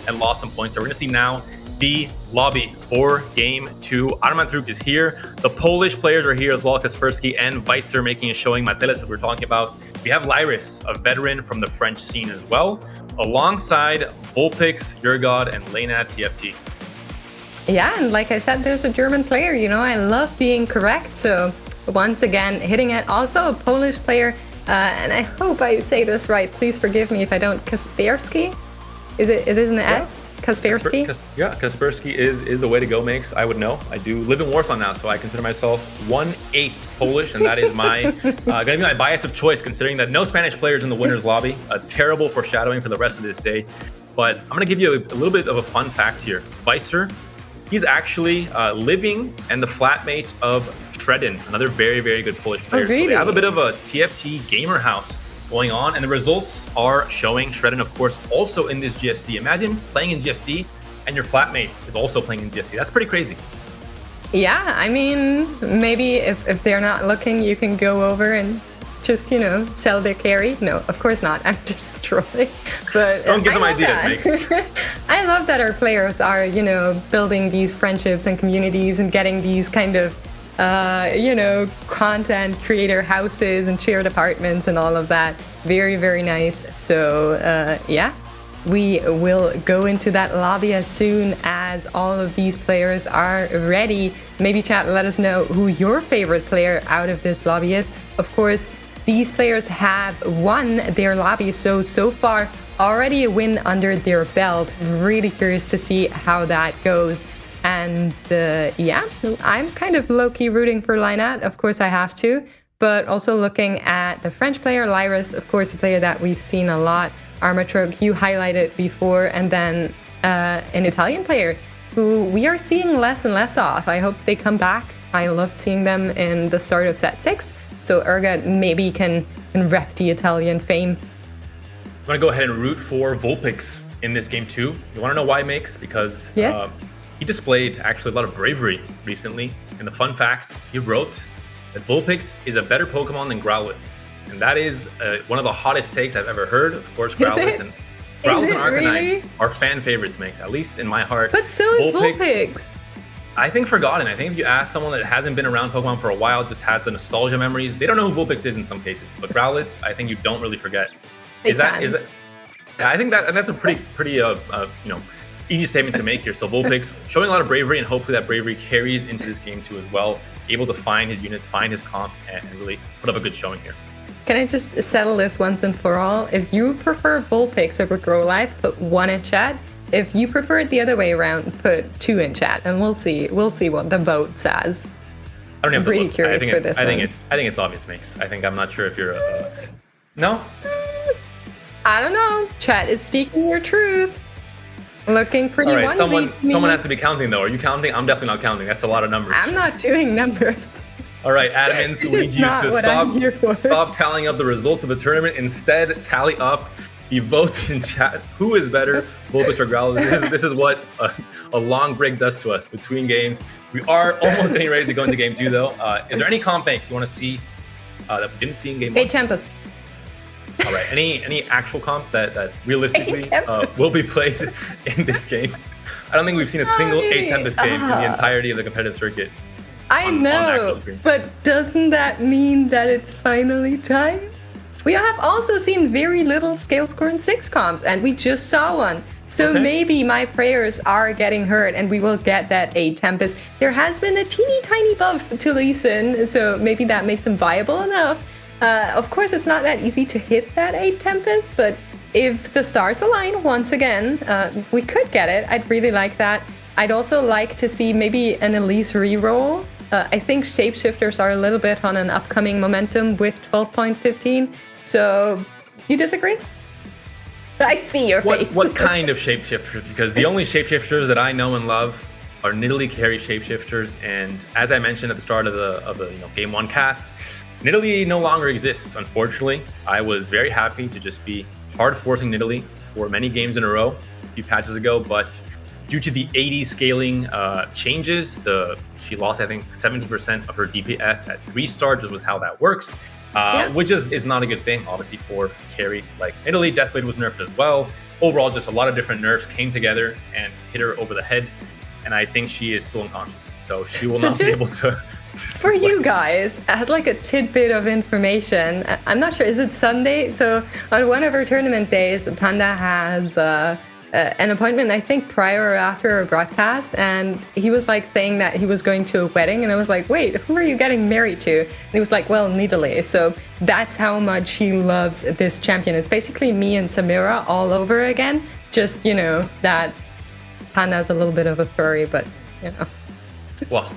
and lost some points. So we're going to see now the lobby for game 2. Armatruc is here. The Polish players are here as well. Kaspersky and Weiser making a showing. Matelas that we're talking about. We have Lyyyress, a veteran from the French scene as well, alongside Vulpix, Urgod, and Leinadtft. Yeah, and like I said, there's a German player. You know, I love being correct. So once again, hitting it. Also a Polish player, and I hope I say this right. Please forgive me if I don't. Kaspersky? It is an S? Kaspersky? Kaspersky is the way to go, makes. I would know. I do live in Warsaw now, so I consider myself 1/8 Polish, and that is my gonna be my bias of choice, considering that no Spanish players in the winners lobby. A terrible foreshadowing for the rest of this day. But I'm gonna give you a little bit of a fun fact here. Weiser, he's actually living and the flatmate of Shredden, another very, very good Polish player. Oh, really? So they have a bit of a TFT gamer house going on, and the results are showing. Shredden, of course, also in this GSC. Imagine playing in GSC and your flatmate is also playing in GSC. That's pretty crazy. Yeah, I mean, maybe if they're not looking, you can go over and just, you know, sell their carry. No, of course not. I'm just trolling. But don't give them ideas, makes. I love that our players are, you know, building these friendships and communities and getting these kind of you know, content creator houses and shared apartments and all of that. Very, very nice. So yeah, we will go into that lobby as soon as all of these players are ready. Maybe chat, let us know who your favorite player out of this lobby is. Of course, these players have won their lobby, so far already a win under their belt. Really curious to see how that goes. And yeah, I'm kind of low-key rooting for Leinadtft. Of course, I have to. But also looking at the French player, Lyyyress, of course, a player that we've seen a lot. Armatruc, you highlighted before. And then an Italian player who we are seeing less and less of. I hope they come back. I loved seeing them in the start of set 6. So Urgod maybe can rep the Italian fame. I'm going to go ahead and root for Vulpix in this game too. You want to know why, makes? Because yes. He displayed actually a lot of bravery recently. In the fun facts, he wrote that Vulpix is a better Pokemon than Growlithe. And that is one of the hottest takes I've ever heard. Of course, Growlithe and Arcanine really? are fan favorites, makes, at least in my heart. But so is Vulpix. I think forgotten. I think if you ask someone that hasn't been around Pokemon for a while, just has the nostalgia memories, they don't know who Vulpix is in some cases. But Growlithe, I think you don't really forget. Is that? I think that's a pretty you know, easy statement to make here. So Vulpix showing a lot of bravery, and hopefully that bravery carries into this game too as well. Able to find his units, find his comp, and really put up a good showing here. Can I just settle this once and for all? If you prefer Vulpix over Growlithe, put 1 in chat. If you prefer it the other way around, put 2 in chat, and we'll see what the vote says. I don't have I'm really curious for this one. I think it's obvious, makes. I'm not sure if you're no. I don't know. Chat is speaking your truth. Looking pretty onesie. Someone has to to be counting though. Are you counting? I'm definitely not counting. That's a lot of numbers. I'm not doing numbers. All right, admins, we need you to stop tallying up the results of the tournament. Instead, tally up the votes in chat. Who is better, Vulpix or Growlithe? This is what a long break does to us between games. We are almost getting ready to go into game 2 though. Is there any comp banks you want to see that we didn't see in game 1? Tempest. All right. Any actual comp that realistically will be played in this game? I don't think we've seen a single Tempest game in the entirety of the competitive circuit. I know, but doesn't that mean that it's finally time? We have also seen very little scale score in 6 comps, and we just saw one. So maybe my prayers are getting hurt, and we will get that Tempest. There has been a teeny tiny buff to Lee Sin, so maybe that makes him viable enough. Of course, it's not that easy to hit that Tempest, but if the stars align once again, we could get it. I'd really like that. I'd also like to see maybe an Elise reroll. I think shapeshifters are a little bit on an upcoming momentum with 12.15. So, you disagree? I see your face. What kind of shapeshifters? Because the only shapeshifters that I know and love are Nidalee carry shapeshifters, and as I mentioned at the start of the game 1 cast, Nidalee no longer exists, unfortunately. I was very happy to just be hard forcing Nidalee for many games in a row a few patches ago, but due to the 80 scaling changes, she lost, I think, 70% of her DPS at 3-star, just with how that works, which is not a good thing, obviously, for carry. Like, Nidalee, Deathblade was nerfed as well. overall, just a lot of different nerfs came together and hit her over the head. And I think she is still unconscious. So she will not be able to for you guys, as like a tidbit of information, I'm not sure, is it Sunday? So on one of our tournament days, Panda has an appointment, I think prior or after a broadcast, and he was like saying that he was going to a wedding, and I was like, wait, who are you getting married to? And he was like, well, Nidalee. So that's how much he loves this champion. It's basically me and Samira all over again, just, you know, that Panda's a little bit of a furry, but, you know. Well,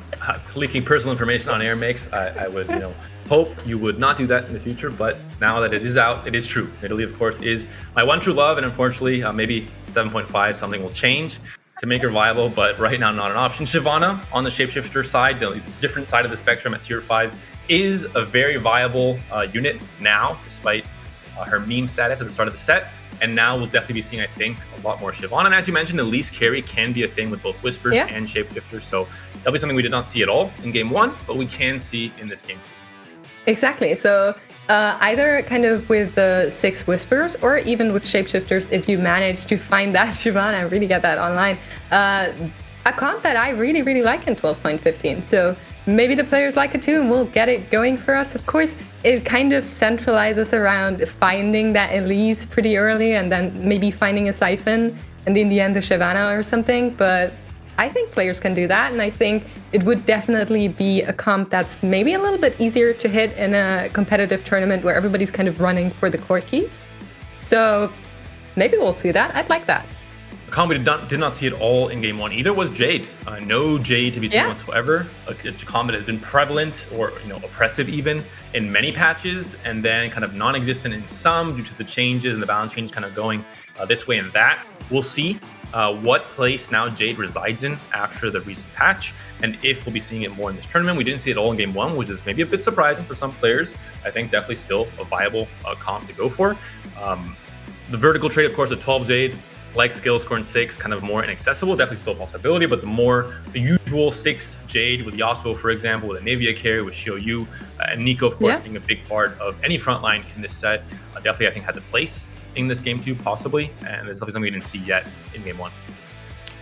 leaking personal information on air makes, I would, you know, hope you would not do that in the future, but now that it is out, it is true. Nidalee, of course, is my one true love, and unfortunately, maybe 7.5, something will change to make her viable, but right now, not an option. Shyvana, on the shapeshifter side, the different side of the spectrum at tier 5, is a very viable unit now, despite her meme status at the start of the set. And now we'll definitely be seeing, I think, a lot more Shyvana. And as you mentioned, the least carry can be a thing with both Whispers and Shapeshifters. So that'll be something we did not see at all in game 1, but we can see in this game 2. Exactly. So either kind of with the 6 Whispers or even with Shapeshifters, if you manage to find that Shyvana, I really get that online, a comp that I really, really like in 12.15. So maybe the players like it too, and we'll get it going for us. Of course, it kind of centralizes around finding that Elise pretty early and then maybe finding a Siphon and in the end a Shyvana or something. But I think players can do that, and I think it would definitely be a comp that's maybe a little bit easier to hit in a competitive tournament where everybody's kind of running for the core keys. So maybe we'll see that. I'd like that. A comp we did not see at all in game 1 either was Jade. No Jade to be seen whatsoever. A comp that has been prevalent or, you know, oppressive even in many patches, and then kind of non-existent in some due to the changes and the balance change kind of going this way and that. We'll see what place now Jade resides in after the recent patch, and if we'll be seeing it more in this tournament. We didn't see it all in game 1, which is maybe a bit surprising for some players. I think definitely still a viable comp to go for. The vertical trade, of course, at 12 Jade, like skill score in 6, kind of more inaccessible, definitely still a possibility, but the usual 6 Jade with Yasuo, for example, with a Navia carry, with Xiaoyu, and Nico, of course, being a big part of any frontline in this set, definitely I think has a place in this game 2, possibly, and it's definitely something we didn't see yet in game 1.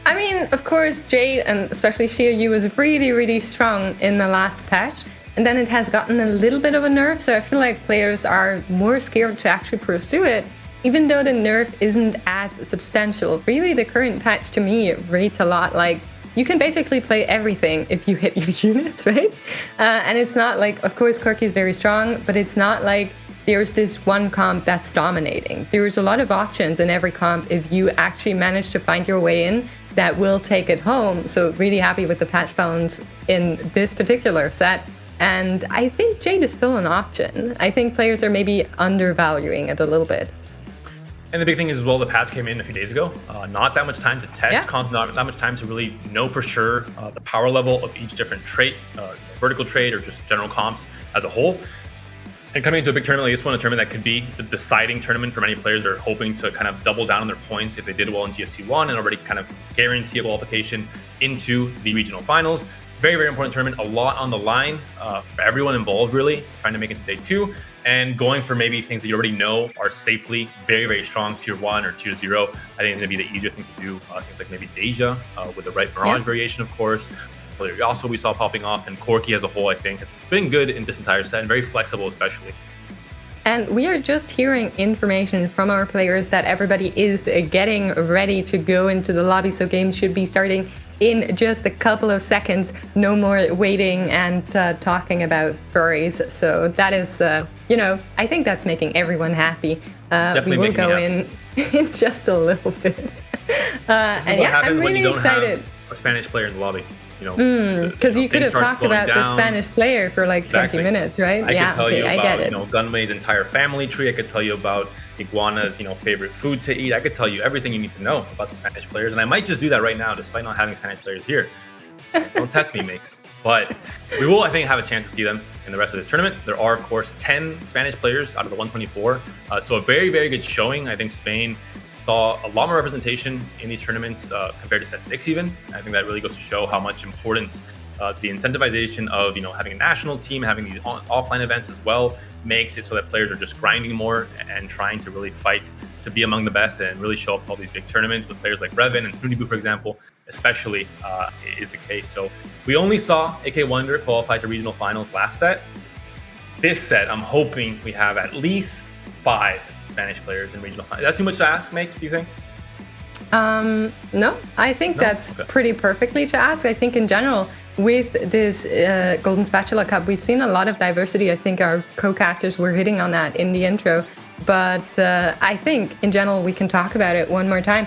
I mean, of course, Jade and especially Xiaoyu was really, really strong in the last patch, and then it has gotten a little bit of a nerf, so I feel like players are more scared to actually pursue it, even though the nerf isn't as substantial. Really, the current patch to me rates a lot like you can basically play everything if you hit your units, right? And it's not like, of course, Corki is very strong, but it's not like there's this one comp that's dominating. There's a lot of options in every comp if you actually manage to find your way in that will take it home. So really happy with the patch balance in this particular set. And I think Jade is still an option. I think players are maybe undervaluing it a little bit. And the big thing is as well, the patch came in a few days ago. Not that much time to test comp, not that much time to really know for sure the power level of each different trait, vertical trait, or just general comps as a whole. And coming into a big tournament like this one, a tournament that could be the deciding tournament for many players that are hoping to kind of double down on their points if they did well in GSC1 and already kind of guarantee a qualification into the regional finals. Very, very important tournament. A lot on the line for everyone involved, really, trying to make it to day 2. And going for maybe things that you already know are safely very, very strong tier 1 or tier 0, I think is going to be the easier thing to do. Things like maybe Deja with the right Mirage variation, of course. Also, we saw popping off, and Corki as a whole, I think, has been good in this entire set and very flexible, especially. And we are just hearing information from our players that everybody is getting ready to go into the lobby. So games should be starting in just a couple of seconds. No more waiting and talking about furries. So that is, you know, I think that's making everyone happy. Definitely we will go in just a little bit. And yeah, I'm really excited. A Spanish player in the lobby. You know, because you could have talked about the Spanish player for like 20 minutes, right? I could tell you about, you know, Gunmay's entire family tree. I could tell you about Iguana's, you know, favorite food to eat. I could tell you everything you need to know about the Spanish players, and I might just do that right now, despite not having Spanish players here. Don't test me, Makes. But we will, I think, have a chance to see them in the rest of this tournament. There are, of course, 10 Spanish players out of the 124, so a very, very good showing. I think Spain saw a lot more representation in these tournaments compared to set 6 even. I think that really goes to show how much importance the incentivization of, you know, having a national team, having these offline events as well, makes it so that players are just grinding more and trying to really fight to be among the best and really show up to all these big tournaments with players like Revan and Snooty Boo, for example, especially is the case. So we only saw AK Wonder qualify to regional finals last set. This set, I'm hoping we have at least 5 Spanish players in regional finals. Is that too much to ask, Makes, do you think? No, I think that's pretty perfectly to ask. I think in general, with this Golden Spatula Cup, we've seen a lot of diversity. I think our co-casters were hitting on that in the intro. But I think in general, we can talk about it one more time.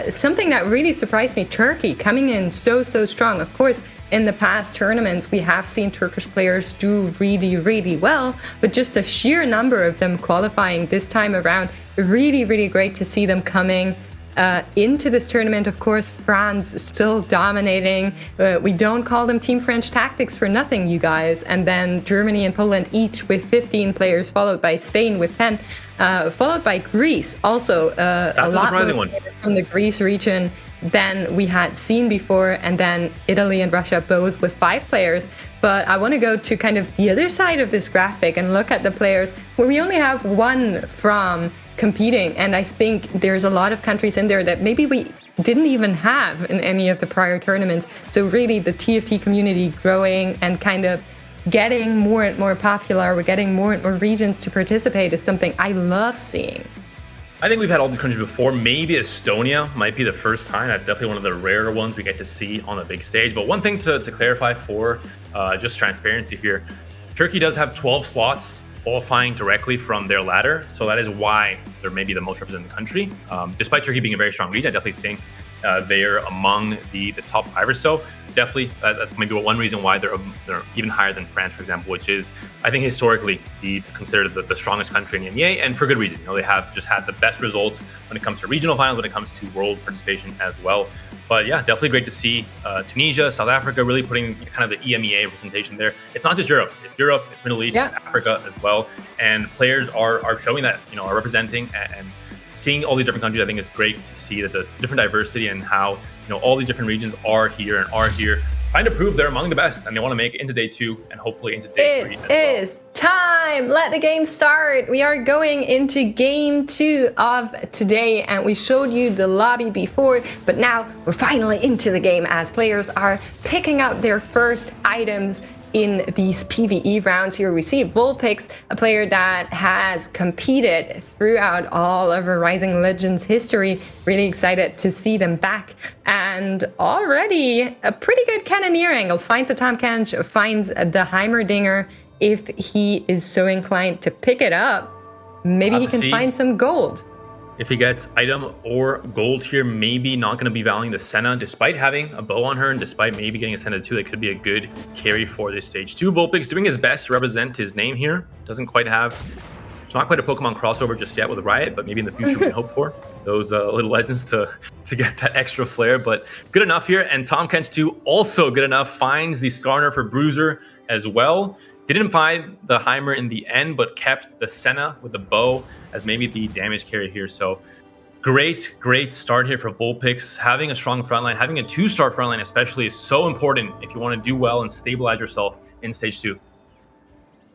Something that really surprised me, Turkey coming in so strong. Of course, in the past tournaments, we have seen Turkish players do really well, but just the sheer number of them qualifying this time around, really great to see them coming into this tournament. Of course, France still dominating. We don't call them Team French Tactics for nothing, you guys. And then Germany and Poland each with 15 players, followed by Spain with 10, followed by Greece. Also, that's a lot surprising more one from the Greece region than we had seen before. And then Italy and Russia both with 5 players. But I want to go to kind of the other side of this graphic and look at the players where we only have 1 from competing. And I think there's a lot of countries in there that maybe we didn't even have in any of the prior tournaments. So really the TFT community growing and kind of getting more and more popular, we're getting more and more regions to participate is something I love seeing. I think we've had all these countries before. Maybe Estonia might be the first time. That's definitely one of the rarer ones we get to see on the big stage. But one thing to clarify for just transparency here, Turkey does have 12 slots qualifying directly from their ladder. So that is why they're maybe the most represented country. Despite Turkey being a very strong region, I definitely think they're among the top 5 or so. Definitely, that's maybe one reason why they're even higher than France, for example, which is, I think, historically considered the strongest country in the EMEA, and for good reason. You know, they have just had the best results when it comes to regional finals, when it comes to world participation as well. But yeah, definitely great to see Tunisia, South Africa really putting kind of the EMEA representation there. It's not just Europe, it's Middle East, it's Africa as well. And players are showing that, you know, are representing and seeing all these different countries. I think it's great to see that the different diversity and how, you know, all these different regions are here trying to prove they're among the best, and they want to make it into day 2 and hopefully into day 3 as well. It is time. Let the game start. We are going into game 2 of today, and we showed you the lobby before, but now we're finally into the game as players are picking up their first items in these PvE rounds. Here we see Vulpix, a player that has competed throughout all of our Rising Legends history. Really excited to see them back. And already a pretty good cannoneer angle. Finds a Tahm Kench, finds the Heimerdinger if he is so inclined to pick it up. Maybe he can find some gold. If he gets item or gold here, maybe not going to be valuing the Senna, despite having a bow on her and despite maybe getting a Senna 2, that could be a good carry for this stage 2. Vulpix doing his best to represent his name here. It's not quite a Pokemon crossover just yet with Riot, but maybe in the future we can hope for those little legends to get that extra flair. But good enough here. And Tahm Kench 2 also good enough, finds the Skarner for Bruiser as well. Didn't find the Heimer in the end, but kept the Senna with the bow as maybe the damage carry here. So great start here for Vulpix. Having a strong frontline, having a 2-star frontline especially, is so important if you want to do well and stabilize yourself in stage 2.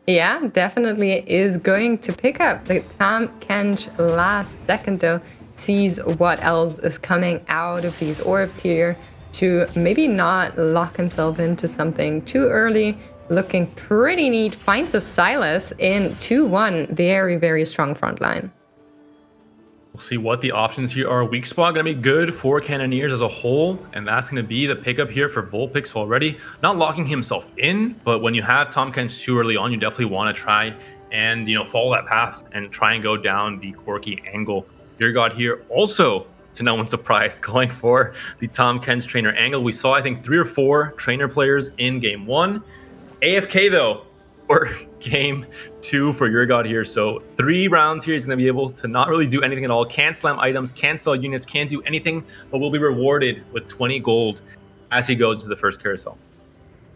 Yeah, definitely is going to pick up the Tahm Kench last second though. Sees what else is coming out of these orbs here to maybe not lock himself into something too early. Looking pretty neat. Finds a Silas in 2-1. Very strong front line. We'll see what the options here are. Weak spot going to be good for Cannoneers as a whole, and that's going to be the pickup here for Vulpix already. Not locking himself in, but when you have Tahm Kench too early on, you definitely want to try and, you know, follow that path and try and go down the quirky angle. Urgod here also, to no one's surprise, going for the Tahm Kench trainer angle. We saw, I think, 3 or 4 trainer players in game 1. AFK though for game 2 for Urgod here. So 3 rounds here, he's going to be able to not really do anything at all. Can't slam items, can't sell units, can't do anything, but will be rewarded with 20 gold as he goes to the first carousel.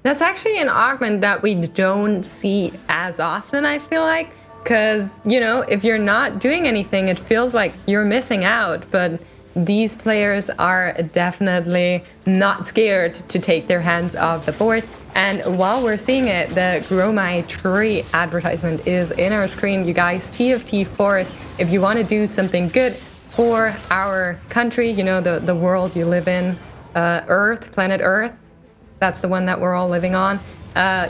That's actually an augment that we don't see as often, I feel like, because, you know, if you're not doing anything, it feels like you're missing out. But these players are definitely not scared to take their hands off the board. And while we're seeing it, the Grow My Tree advertisement is in our screen. You guys, TFT Forest, if you want to do something good for our country, you know, the world you live in, Earth, planet Earth, that's the one that we're all living on.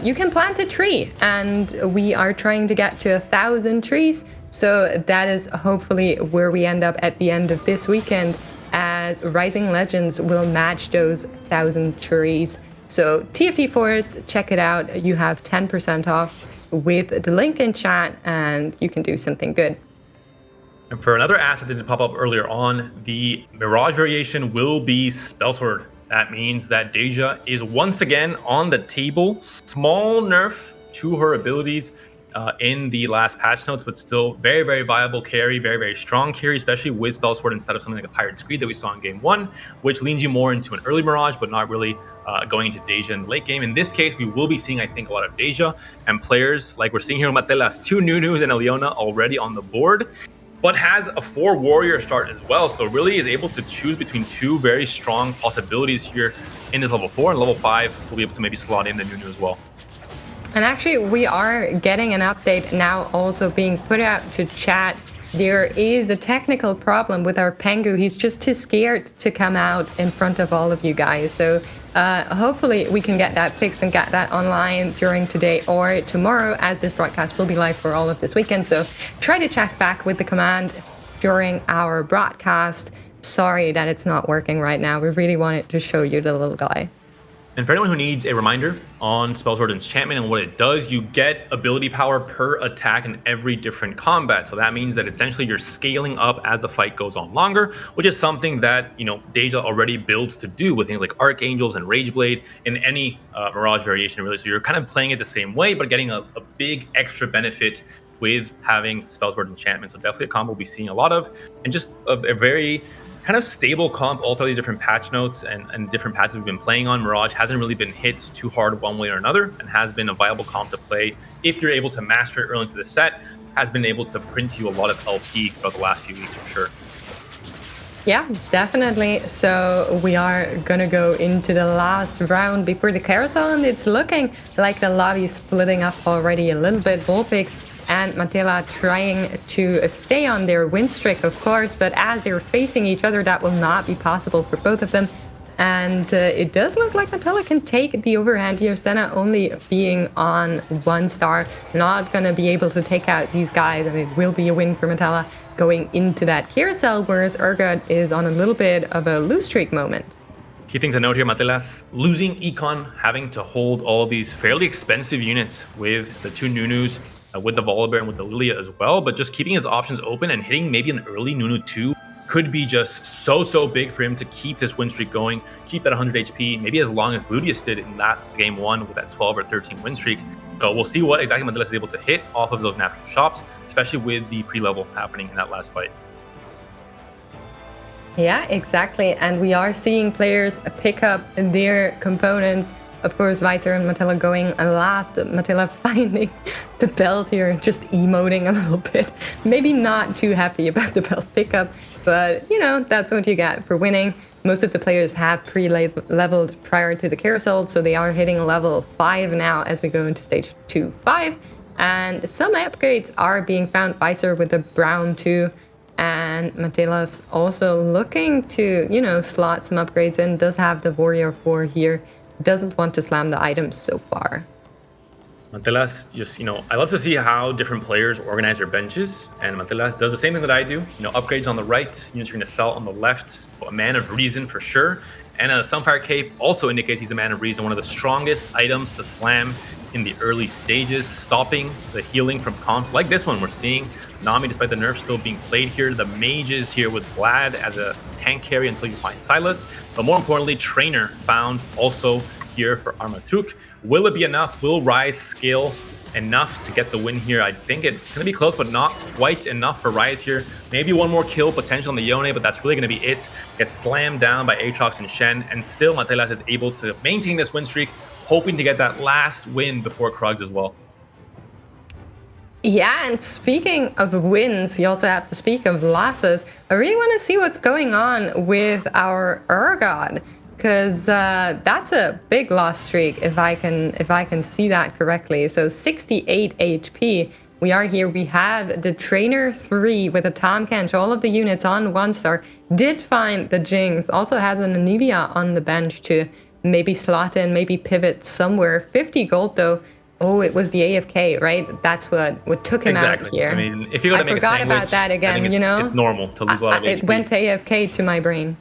You can plant a tree, and we are trying to get to 1,000 trees. So that is hopefully where we end up at the end of this weekend, as Rising Legends will match those 1,000 trees. So TFT Forest, check it out. You have 10% off with the link in chat, and you can do something good. And for another asset that did pop up earlier on, the Mirage variation will be Spellsword. That means that Deja is once again on the table. Small nerf to her abilities in the last patch notes, but still very, very viable carry, very, very strong carry, especially with Spellsword instead of something like a Pirate Screed that we saw in game 1, which leans you more into an early Mirage, but not really going into Deja in the late game. In this case, we will be seeing, I think, a lot of Deja, and players like we're seeing here in Matelas, 2 Nunus and a Leona already on the board, but has a 4 warrior start as well. So really is able to choose between 2 very strong possibilities here in this level 4, and level 5 will be able to maybe slot in the Nunu as well. And actually, we are getting an update now also being put out to chat. There is a technical problem with our Pengu. He's just too scared to come out in front of all of you guys. So hopefully we can get that fixed and get that online during today or tomorrow, as this broadcast will be live for all of this weekend. So try to check back with the command during our broadcast. Sorry that it's not working right now. We really wanted to show you the little guy. And for anyone who needs a reminder on Spellsword Enchantment and what it does, you get ability power per attack in every different combat. So that means that essentially you're scaling up as the fight goes on longer, which is something that, you know, Deja already builds to do with things like Archangels and Rageblade in any Mirage variation, really. So you're kind of playing it the same way, but getting a big extra benefit with having Spellsword Enchantment. So definitely a combo we'll be seeing a lot of, and just a very kind of stable comp. All these different patch notes and different patches we've been playing on, Mirage hasn't really been hit too hard one way or another, and has been a viable comp to play if you're able to master it early into the set. Has been able to print you a lot of LP throughout the last few weeks for sure. Yeah, definitely. So we are gonna go into the last round before the carousel, and it's looking like the lobby is splitting up already a little bit. Vulpix and Matelas trying to stay on their win streak, of course, but as they're facing each other, that will not be possible for both of them. And it does look like Matelas can take the overhand here. Senna only being on 1 star, not going to be able to take out these guys, and it will be a win for Matelas going into that carousel, whereas Urgod is on a little bit of a lose streak moment. Key things to note here, Matelas losing Econ, having to hold all of these fairly expensive units with the 2 Nunus, with the Volibear and with the Lilia as well, but just keeping his options open and hitting maybe an early Nunu 2 could be just so big for him to keep this win streak going, keep that 100 HP, maybe as long as Gluteus did in that game 1 with that 12 or 13 win streak. So we'll see what exactly Matelas is able to hit off of those natural shops, especially with the pre-level happening in that last fight. Yeah, exactly. And we are seeing players pick up their components. Of course, Visor and Matelas going last. Matelas finding the belt here, just emoting a little bit. Maybe not too happy about the belt pickup, but, you know, that's what you get for winning. Most of the players have pre-leveled prior to the carousel, so they are hitting level 5 now as we go into stage 2-5. And some upgrades are being found. Visor with the brown 2. And Matelas also looking to, you know, slot some upgrades in. Does have the Warrior 4 here. Doesn't want to slam the items so far. Matelas, just, you know, I love to see how different players organize their benches, and Matelas does the same thing that I do. You know, upgrades on the right, units are going to sell on the left. So a Man of Reason for sure. And a Sunfire Cape also indicates he's a Man of Reason, one of the strongest items to slam in the early stages, stopping the healing from comps like this one. We're seeing Nami, despite the nerf still being played here. The mages here with Vlad as a tank carry until you find Silas. But more importantly, Trainer found also here for Armatruc. Will it be enough? Will Rise scale enough to get the win here? I think it's going to be close, but not quite enough for Rise here. Maybe one more kill potential on the Yone, but that's really going to be it. Gets slammed down by Aatrox and Shen, and still Matelas is able to maintain this win streak, hoping to get that last win before Krugs as well. Yeah, and speaking of wins, you also have to speak of losses. I really want to see what's going on with our Urgod, because that's a big loss streak if I can see that correctly. So 68 HP. We are here. We have the Trainer 3 with a Tom Kench, all of the units on 1-star. Did find the Jinx. Also has an Anivia on the bench to maybe slot in, maybe pivot somewhere. 50 gold though. Oh, it was the AFK, right? That's what took him out Exactly. here. I mean, if you go to I make a forgot sandwich, about that I think again, it's normal to lose a lot of It HP. went AFK to my brain.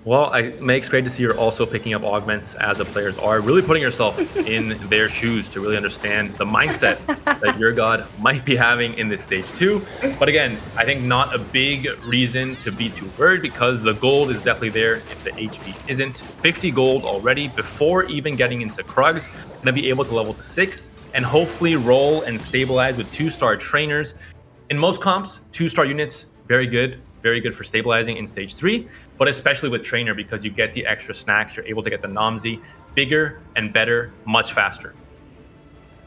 Well, it makes great to see you're also picking up augments as the players are, really putting yourself in their shoes to really understand the mindset that Urgod might be having in this stage 2. But again, I think not a big reason to be too worried because the gold is definitely there if the HP isn't. 50 gold already before even getting into Krugs. Gonna be able to level to 6 and hopefully roll and stabilize with 2-star trainers. In most comps, 2-star units, very good for stabilizing in stage 3, but especially with trainer because you get the extra snacks, you're able to get the Nomsy bigger and better much faster.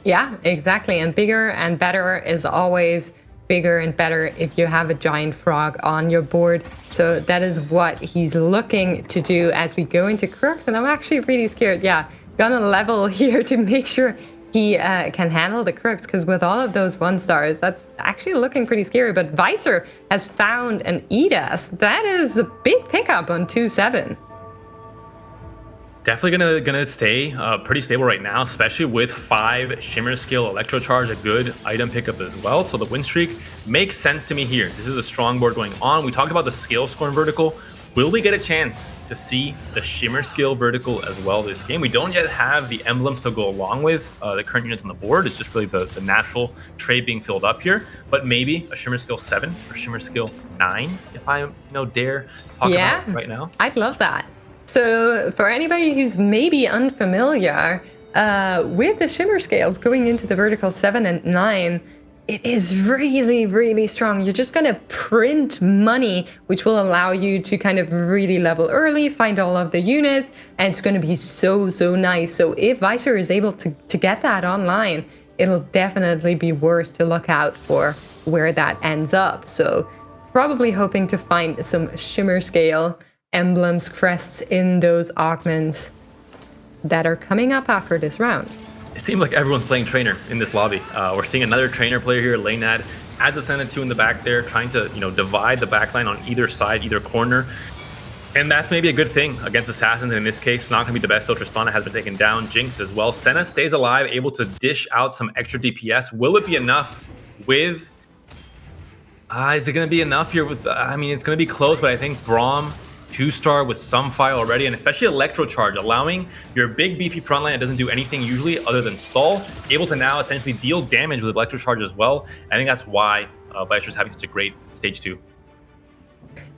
Yeah, exactly. And bigger and better is always bigger and better if you have a giant frog on your board. So that is what he's looking to do as we go into Crooks. And I'm actually really scared. Yeah, gonna level here to make sure he can handle the Crooks, because with all of those 1-stars, that's actually looking pretty scary. But Visor has found an Lyyyress. That is a big pickup on 2-7. Definitely gonna stay pretty stable right now, especially with 5 Shimmer Skill Electro Charge, a good item pickup as well. So the win streak makes sense to me here. This is a strong board going on. We talked about the skill score in vertical. Will we get a chance to see the Shimmer Skill vertical as well this game? We don't yet have the emblems to go along with the current units on the board. It's just really the natural trade being filled up here. But maybe a Shimmer Skill 7 or Shimmer Skill 9, if I dare talk about it right now. I'd love that. So for anybody who's maybe unfamiliar with the Shimmer Scales going into the vertical 7 and 9, it is really, really strong. You're just going to print money, which will allow you to kind of really level early, find all of the units, and it's going to be so nice. So if Visor is able to get that online, it'll definitely be worth to look out for where that ends up. So probably hoping to find some Shimmer Scale emblems, crests in those augments that are coming up after this round. It seems like everyone's playing trainer in this lobby. We're seeing another trainer player here, Leinadtft, as a Senate 2 in the back there, trying to divide the backline on either side, either corner. And that's maybe a good thing against Assassins. And in this case, not going to be the best, though. Tristana has been taken down. Jinx as well. Senna stays alive, able to dish out some extra DPS. Will it be enough with... is it going to be enough here with... I mean, it's going to be close, but I think Braum 2-star with some fire already, and especially Electro Charge, allowing your big beefy frontline that doesn't do anything usually other than stall, able to now essentially deal damage with Electro Charge as well. I think that's why Visor's having such a great stage 2.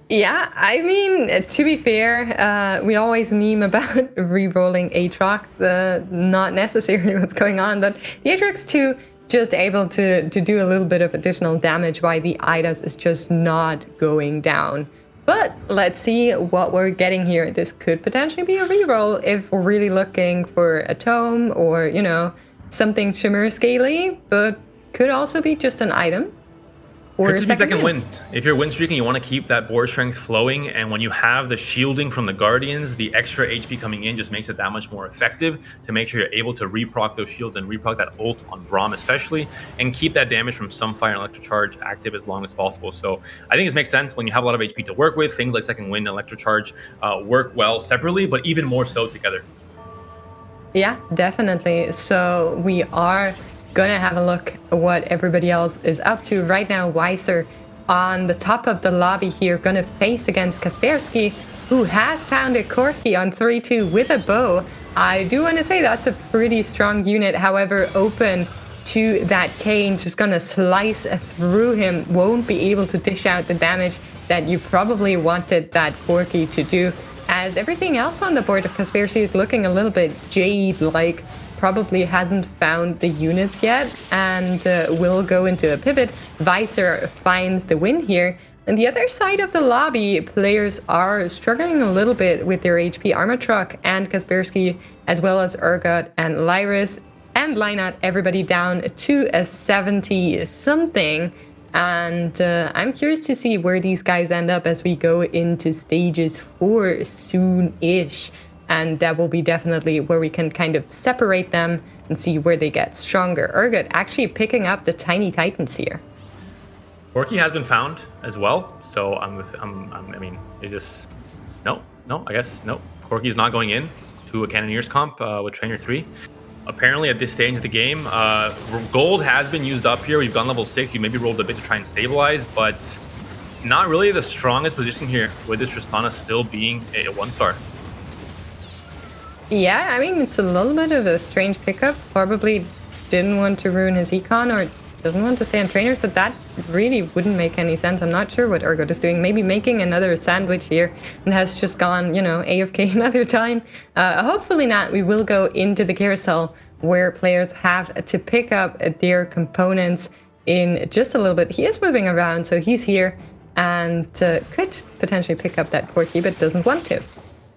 Yeah, I mean, to be fair, we always meme about re-rolling Aatrox, not necessarily what's going on, but the Aatrox 2 just able to do a little bit of additional damage while the Idas is just not going down. But let's see what we're getting here. This could potentially be a reroll if we're really looking for a tome or, something Shimmer Scaly, but could also be just an item. Could just be second wind. If you're win streaking, you want to keep that board strength flowing, and when you have the shielding from the Guardians, the extra HP coming in just makes it that much more effective to make sure you're able to reproc those shields and reproc that ult on Braum especially, and keep that damage from some fire and electro charge active as long as possible. So I think this makes sense when you have a lot of HP to work with. Things like second wind and electro charge work well separately, but even more so together. Yeah, definitely. So we are gonna have a look at what everybody else is up to right now. Visor on the top of the lobby here, gonna face against Kaspersky, who has found a Corki on 3-2 with a bow. I do want to say that's a pretty strong unit. However, open to that Kane, just gonna slice through him, won't be able to dish out the damage that you probably wanted that Corki to do, as everything else on the board of Kaspersky is looking a little bit Jade-like. Probably hasn't found the units yet and will go into a pivot. Visor finds the win here. On the other side of the lobby, players are struggling a little bit with their HP. Armatruc and Kaspersky, as well as Urgod and Lyyyress and Leinadtft, everybody down to a 70 something. And I'm curious to see where these guys end up as we go into stages 4 soon-ish. And that will be definitely where we can kind of separate them and see where they get stronger. Urgod actually picking up the tiny titans here. Corki has been found as well, so I mean, is this... No, I guess, no. Corki's not going in to a Cannoneers comp with Trainer 3. Apparently, at this stage of the game, gold has been used up here. We've gone level 6. You maybe rolled a bit to try and stabilize, but not really the strongest position here, with this Tristana still being a 1-star. Yeah, I mean, it's a little bit of a strange pickup. Probably didn't want to ruin his econ or doesn't want to stay on trainers, but that really wouldn't make any sense. I'm not sure what Urgod is doing. Maybe making another sandwich here and has just gone, AFK another time. Hopefully not. We will go into the carousel where players have to pick up their components in just a little bit. He is moving around, so he's here and could potentially pick up that Corki, but doesn't want to.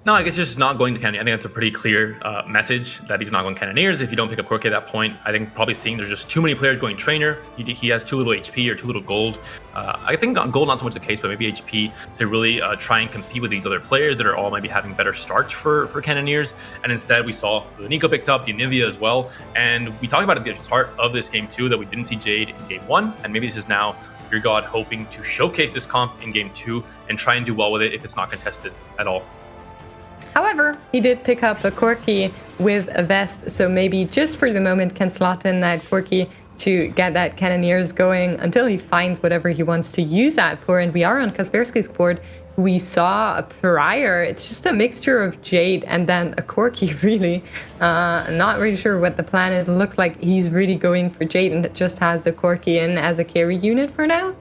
No, I guess just not going to Cannoneers. I think that's a pretty clear message that he's not going Cannoneers. If you don't pick up Corki at that point, I think probably seeing there's just too many players going Trainer. He has too little HP or too little gold. I think gold not so much the case, but maybe HP to really try and compete with these other players that are all maybe having better starts for Cannoneers. And instead, we saw the Nico picked up, the Anivia as well. And we talked about at the start of this game too that we didn't see Jade in game 1, and maybe this is now Urgod hoping to showcase this comp in game 2 and try and do well with it if it's not contested at all. However, he did pick up a Corki with a vest, so maybe just for the moment can slot in that Corki to get that Cannoneers going until he finds whatever he wants to use that for. And we are on Kaspersky's board. We saw a prior. It's just a mixture of Jade and then a Corki, really. Not really sure what the plan is. It looks like he's really going for Jade and it just has the Corki in as a carry unit for now.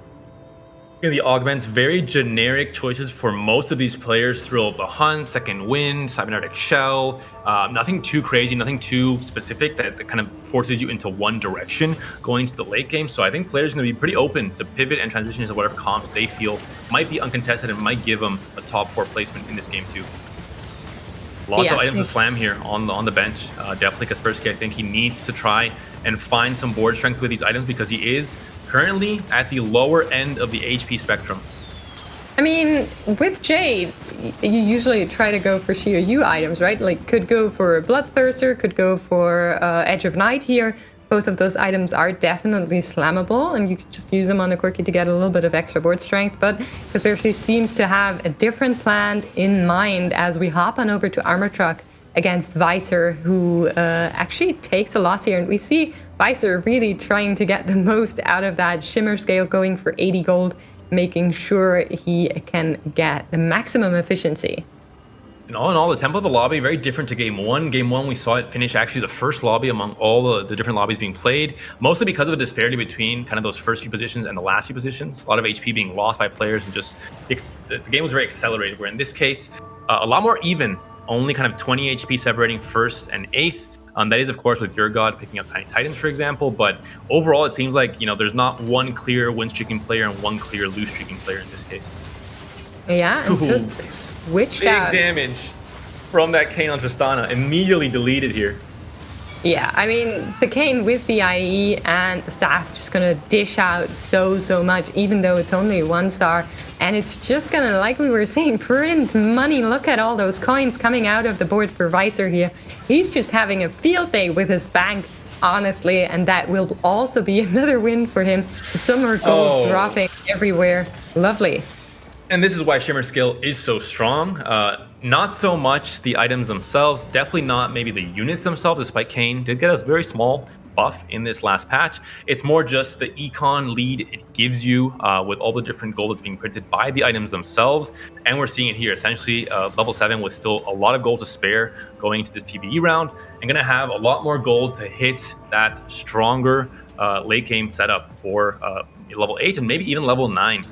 The augments, very generic choices for most of these players. Thrill of the Hunt, Second Wind, Cybernetic Shell. Nothing too crazy, nothing too specific that kind of forces you into one direction going to the late game. So I think players are going to be pretty open to pivot and transition into whatever comps they feel might be uncontested and might give them a top 4 placement in this game too. Lots of items to slam here on the bench. Definitely Kaspersky, I think he needs to try and find some board strength with these items because he is currently at the lower end of the HP spectrum. I mean, with Jade, you usually try to go for sheer U items, right? Like, could go for Bloodthirster, could go for Edge of Night here. Both of those items are definitely slammable, and you could just use them on the Corki to get a little bit of extra board strength. But Kaspersky seems to have a different plan in mind as we hop on over to Armatruc against Visor, who actually takes a loss here. And we see Visor really trying to get the most out of that Shimmer scale, going for 80 gold, making sure he can get the maximum efficiency. And all in all, the tempo of the lobby, very different to game 1. Game 1, we saw it finish actually the first lobby among all the different lobbies being played, mostly because of the disparity between kind of those first few positions and the last few positions. A lot of HP being lost by players and just the game was very accelerated, where in this case, a lot more even. Only kind of 20 HP separating first and 8th. That is, of course, with Urgod picking up Tiny Titans, for example. But overall, it seems like, there's not one clear win-streaking player and one clear lose-streaking player in this case. Yeah, and just switched out. Big damage from that Kane on Tristana. Immediately deleted here. Yeah, I mean, the Kane with the IE and the staff is just going to dish out so much, even though it's only 1 star. And it's just going to, like we were saying, print money. Look at all those coins coming out of the board for Visor here. He's just having a field day with his bank, honestly. And that will also be another win for him. Some more gold dropping everywhere. Lovely. And this is why Shimmer skill is so strong. Not so much the items themselves, definitely not maybe the units themselves, despite Kane did get a very small buff in this last patch. It's more just the econ lead it gives you with all the different gold that's being printed by the items themselves. And we're seeing it here, essentially level 7 with still a lot of gold to spare going into this PvE round, and going to have a lot more gold to hit that stronger late game setup for level 8 and maybe even level 9.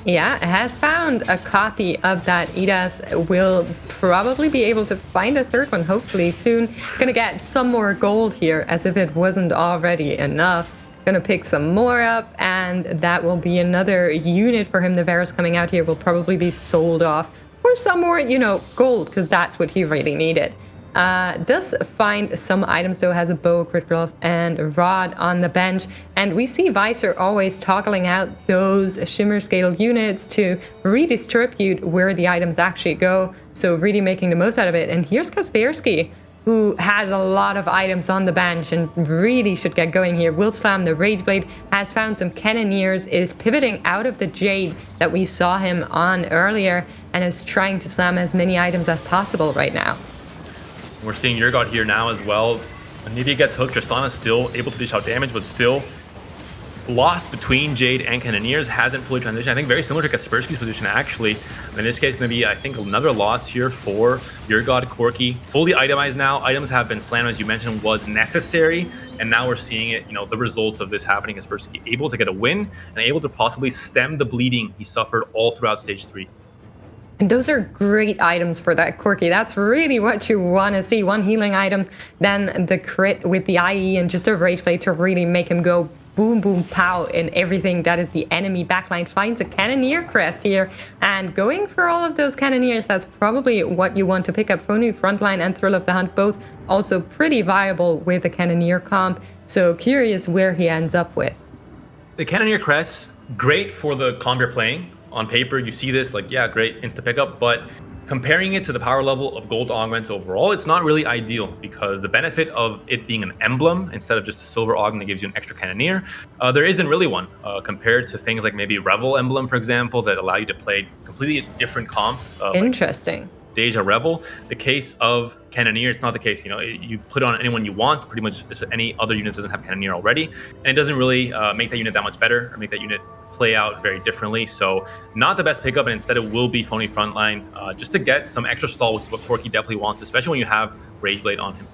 Yeah, has found a copy of that. Lyyyress will probably be able to find a third one, hopefully soon. Gonna get some more gold here, as if it wasn't already enough. Gonna pick some more up, and that will be another unit for him. The Varus coming out here will probably be sold off for some more, gold, because that's what he really needed. Does find some items though, has a bow, crit glove, and rod on the bench. And we see Visor always toggling out those shimmer scale units to redistribute where the items actually go. So really making the most out of it. And here's Kaspersky, who has a lot of items on the bench and really should get going here. Will slam the Rageblade, has found some Cannoneers, is pivoting out of the Jade that we saw him on earlier, and is trying to slam as many items as possible right now. We're seeing Urgod here now as well. Anivia gets hooked. Tristana still able to dish out damage, but still lost between Jade and Cannoneers. Hasn't fully transitioned. I think very similar to Kaspersky's position, actually. In this case, going to be, I think, another loss here for Urgod. Corki fully itemized now. Items have been slammed, as you mentioned, was necessary. And now we're seeing it, the results of this happening. Kaspersky able to get a win and able to possibly stem the bleeding he suffered all throughout Stage 3. And those are great items for that Corki. That's really what you want to see. One healing item, then the crit with the IE and just a Rageblade to really make him go boom, boom, pow, and everything that is the enemy backline. Finds a Cannoneer crest here, and going for all of those Cannoneers, that's probably what you want to pick up. Phony Frontline and Thrill of the Hunt, both also pretty viable with the Cannoneer comp. So curious where he ends up with. The Cannoneer crest, great for the comp you're playing. On paper, you see this, like, yeah, great, insta pickup, but comparing it to the power level of gold augments overall, it's not really ideal, because the benefit of it being an emblem instead of just a silver augment that gives you an extra Cannoneer, there isn't really one, compared to things like maybe Revel emblem, for example, that allow you to play completely different comps. Interesting. Like Deja Revel. The case of Cannoneer, it's not the case. You put on anyone you want, pretty much any other unit doesn't have Cannoneer already, and it doesn't really make that unit that much better or make that unit play out very differently. So not the best pickup, and instead it will be Phony Frontline, just to get some extra stall, which is what Corki definitely wants, especially when you have Rageblade on him.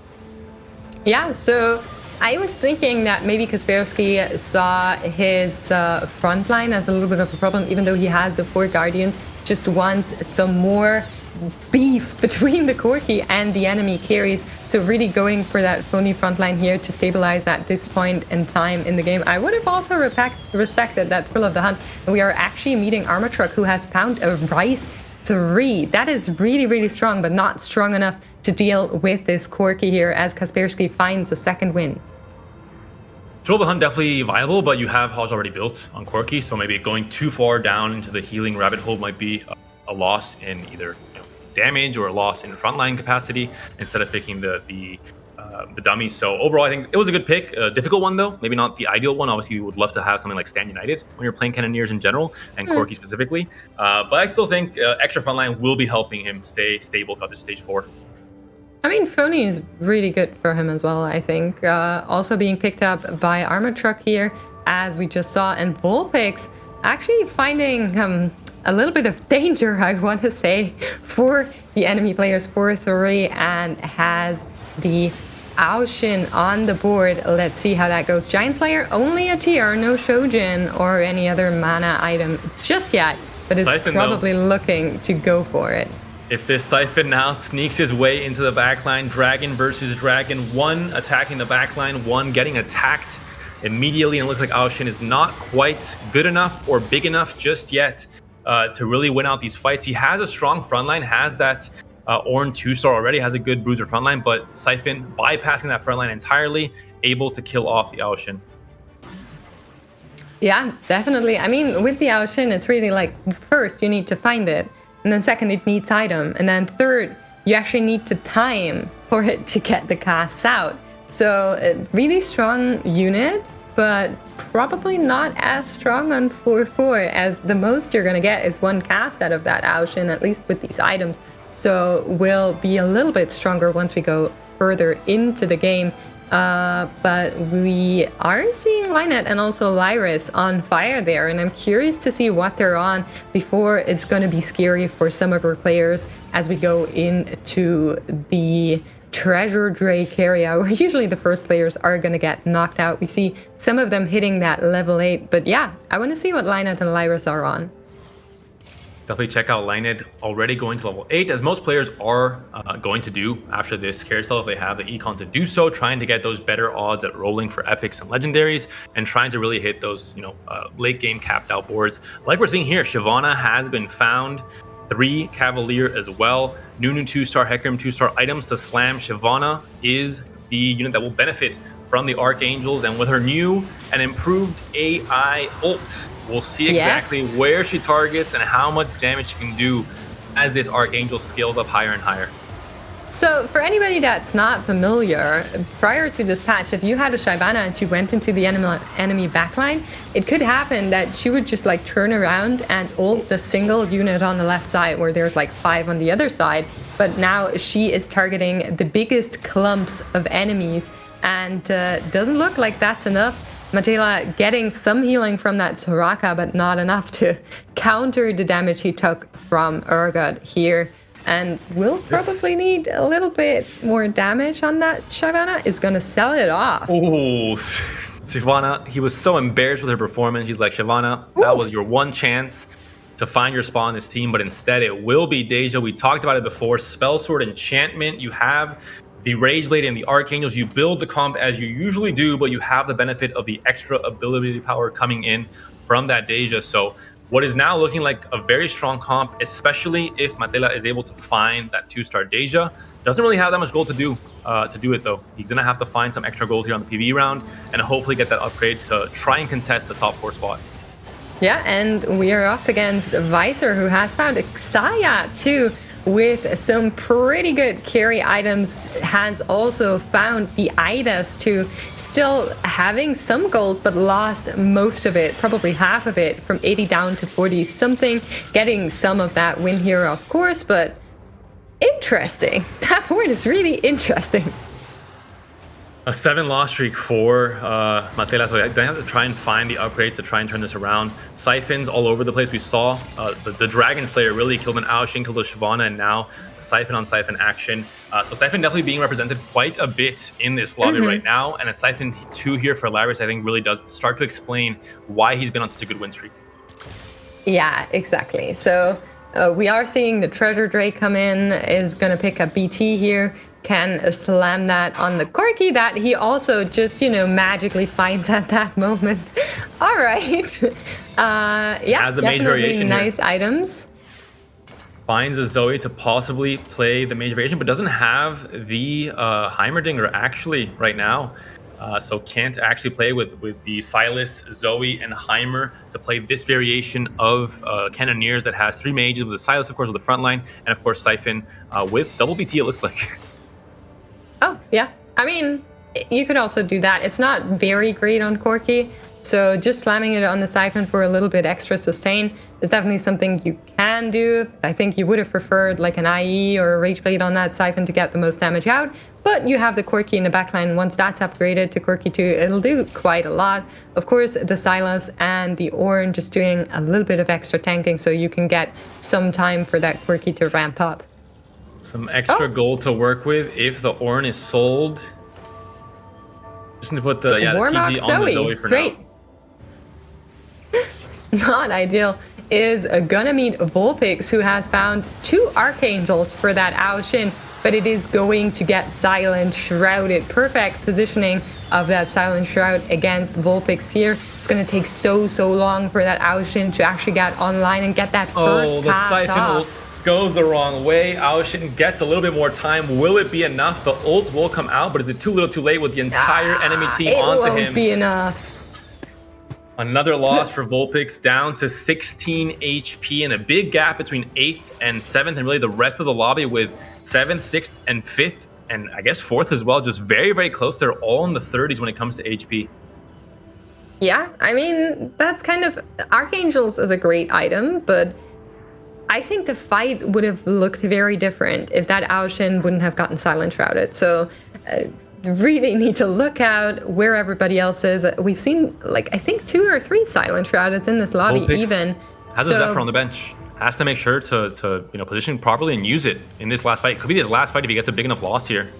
Yeah, so I was thinking that maybe Kaspersky saw his frontline as a little bit of a problem, even though he has the 4 Guardians, just wants some more beef between the Corki and the enemy carries. So really going for that Phony Frontline here to stabilize at this point in time in the game. I would have also respected that Thrill of the Hunt. And we are actually meeting Armatruc, who has found a Rice 3. That is really, really strong, but not strong enough to deal with this Corki here, as Kaspersky finds a second win. Thrill of the Hunt definitely viable, but you have Hajj already built on Corki, so maybe going too far down into the healing rabbit hole might be a loss in either damage or a loss in frontline capacity instead of picking the dummies. So overall, I think it was a good pick. A difficult one though, maybe not the ideal one. Obviously, we would love to have something like Stand United when you're playing Cannoneers in general and Corki specifically. But I still think extra frontline will be helping him stay stable throughout this Stage 4. I mean, Phony is really good for him as well, I think. Also being picked up by Armatruc here, as we just saw, and Vulpix actually finding a little bit of danger, I want to say, for the enemy players. 4-3 and has the Aushin on the board. Let's see how that goes. Giant Slayer, only a TR, no Shojin or any other mana item just yet, but is Siphon, probably looking to go for it. If this Siphon now sneaks his way into the backline, Dragon versus Dragon, one attacking the backline, one getting attacked immediately, and it looks like Aushin is not quite good enough or big enough just yet to really win out these fights. He has a strong frontline, has that Ornn 2-star already, has a good bruiser frontline, but Siphon bypassing that frontline entirely, able to kill off the Aushin. Yeah, definitely. I mean, with the Aushin, it's really like, first you need to find it, and then second it needs item, and then third you actually need to time for it to get the casts out. So a really strong unit, but probably not as strong on 4-4, as the most you're going to get is one cast out of that Aushin, at least with these items. So we'll be a little bit stronger once we go further into the game. But we are seeing Lynette and also Lyyyress on fire there, and I'm curious to see what they're on before it's going to be scary for some of our players as we go into the Treasure Drake area, where usually the first players are going to get knocked out. We see some of them hitting that level 8, but yeah, I want to see what Lynette and Lyyyress are on. Definitely check out Lynadtft, already going to level 8, as most players are going to do after this carousel if they have the econ to do so, trying to get those better odds at rolling for epics and legendaries, and trying to really hit those late game capped out boards. Like we're seeing here, Shyvana has been found. 3 Cavalier as well. Nunu 2-star, Hecarim 2-star items to slam. Shyvana is the unit that will benefit from the Archangels, and with her new and improved AI ult, we'll see exactly where she targets and how much damage she can do as this Archangel scales up higher and higher. So for anybody that's not familiar, prior to this patch, if you had a Shyvana and she went into the enemy backline, it could happen that she would just like turn around and ult the single unit on the left side where there's like 5 on the other side. But now she is targeting the biggest clumps of enemies, and doesn't look like that's enough. Matelas getting some healing from that Soraka, but not enough to counter the damage he took from Urgod here. And will probably need a little bit more damage on that. Shyvana is going to sell it off. Oh, Shyvana, he was so embarrassed with her performance. He's like, Shyvana, that was your one chance to find your spot in this team, but instead it will be Deja. We talked about it before. Spell Sword Enchantment. You have the Rage Blade and the Archangels. You build the comp as you usually do, but you have the benefit of the extra ability power coming in from that Deja. So what is now looking like a very strong comp, especially if Matelas is able to find that 2-star Deja. Doesn't really have that much gold to do it though. He's gonna have to find some extra gold here on the PvE round and hopefully get that upgrade to try and contest the top 4 spot. Yeah, and we are up against Visor, who has found Xayah too, with some pretty good carry items, has also found the Idas too, still having some gold, but lost most of it, probably half of it, from 80 down to 40 something, getting some of that win here, of course, but interesting. That word is really interesting. A 7-loss streak for Matelas. So they have to try and find the upgrades to try and turn this around. Siphons all over the place. We saw the Dragon Slayer really killed an Aoshin, killed a Shyvana, and now Siphon on Siphon action. So Siphon definitely being represented quite a bit in this lobby right now. And a Siphon 2 here for Lyyyress, I think, really does start to explain why he's been on such a good win streak. Yeah, exactly. So we are seeing the Treasure Drake come in, is going to pick up BT here. Can slam that on the Corki that he also just, magically finds at that moment. All right. Yeah, has a mage variation nice here. Items. Finds a Zoe to possibly play the mage variation, but doesn't have the Heimerdinger actually right now. So can't actually play with the Silas, Zoe, and Heimer to play this variation of Cannoneers that has 3 mages with the Silas, of course, with the front line, and of course Siphon with double BT, it looks like. Oh, yeah. I mean, you could also do that. It's not very great on Corki, so just slamming it on the Siphon for a little bit extra sustain is definitely something you can do. I think you would have preferred like an IE or a Rage Blade on that Siphon to get the most damage out, but you have the Corki in the backline. Once that's upgraded to Corki 2, it'll do quite a lot. Of course, the Silas and the Ornn just doing a little bit of extra tanking so you can get some time for that Corki to ramp up. Some extra gold to work with if the Ornn is sold. Just need to put the TG on the Zoe for Great. now. Not ideal is gonna meet Vulpix, who has found 2 Archangels for that Aoshin, but it is going to get Silent Shrouded. Perfect positioning of that Silent Shroud against Vulpix here. It's going to take so long for that Aoshin to actually get online and get that first cast Siphon off. ult goes the wrong way. Aoshin gets a little bit more time. Will it be enough? The ult will come out, but is it too little too late with the entire enemy team onto him? It won't be enough. Another loss for Vulpix, down to 16 HP, and a big gap between 8th and 7th, and really the rest of the lobby with 7th, 6th, and 5th, and I guess 4th as well, just very close. They're all in the 30s when it comes to HP. Yeah, I mean, that's kind of... Archangels is a great item, but I think the fight would have looked very different if that Aoshin wouldn't have gotten Silent Shrouded. So... really need to look out where everybody else is. We've seen, like, I think 2 or 3 Silent Shroudeds in this lobby. Vulpix even. Has a Zephyr on the bench. Has to make sure to position properly and use it in this last fight. Could be his last fight if he gets a big enough loss here.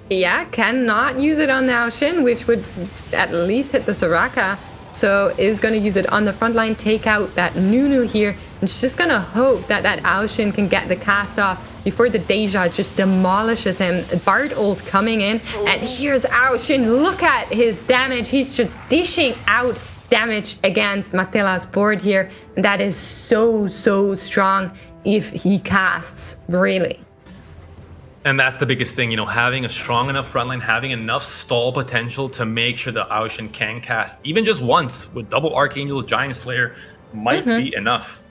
Yeah, cannot use it on the Aoshin, which would at least hit the Soraka. So is going to use it on the front line, take out that Nunu here, and she's just going to hope that that Aoshin can get the cast off before the Deja just demolishes him. Bard ult coming in, and here's Aoshin. Look at his damage. He's just dishing out damage against Matelas' board here, and that is so strong. if he casts, really. And that's the biggest thing, you know, having a strong enough frontline, having enough stall potential to make sure the Ocean can cast even just once with double Archangel's Giant Slayer might be enough.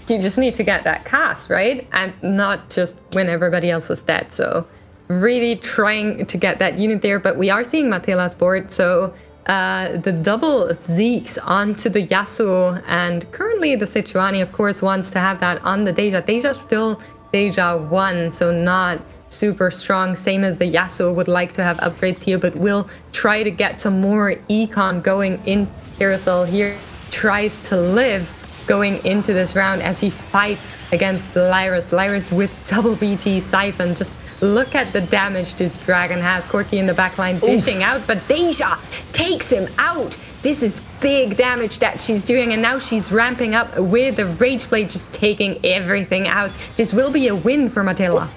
You just need to get that cast, right? And not just when everybody else is dead. So really trying to get that unit there. But we are seeing Matelas board, so the double Zeeks onto the Yasuo, and currently the Sejuani, of course, wants to have that on the Deja. Deja's still Deja 1, so not super strong, same as the Yasuo. Would like to have upgrades here, but will try to get some more econ going in Carousel here. Tries to live going into this round as he fights against Lyyyress. Lyyyress with double BT Siphon. Just look at the damage this dragon has. Corki in the backline dishing out, but Deja takes him out. This is big damage that she's doing, and now she's ramping up with the Rage Blade, just taking everything out. This will be a win for Matelas.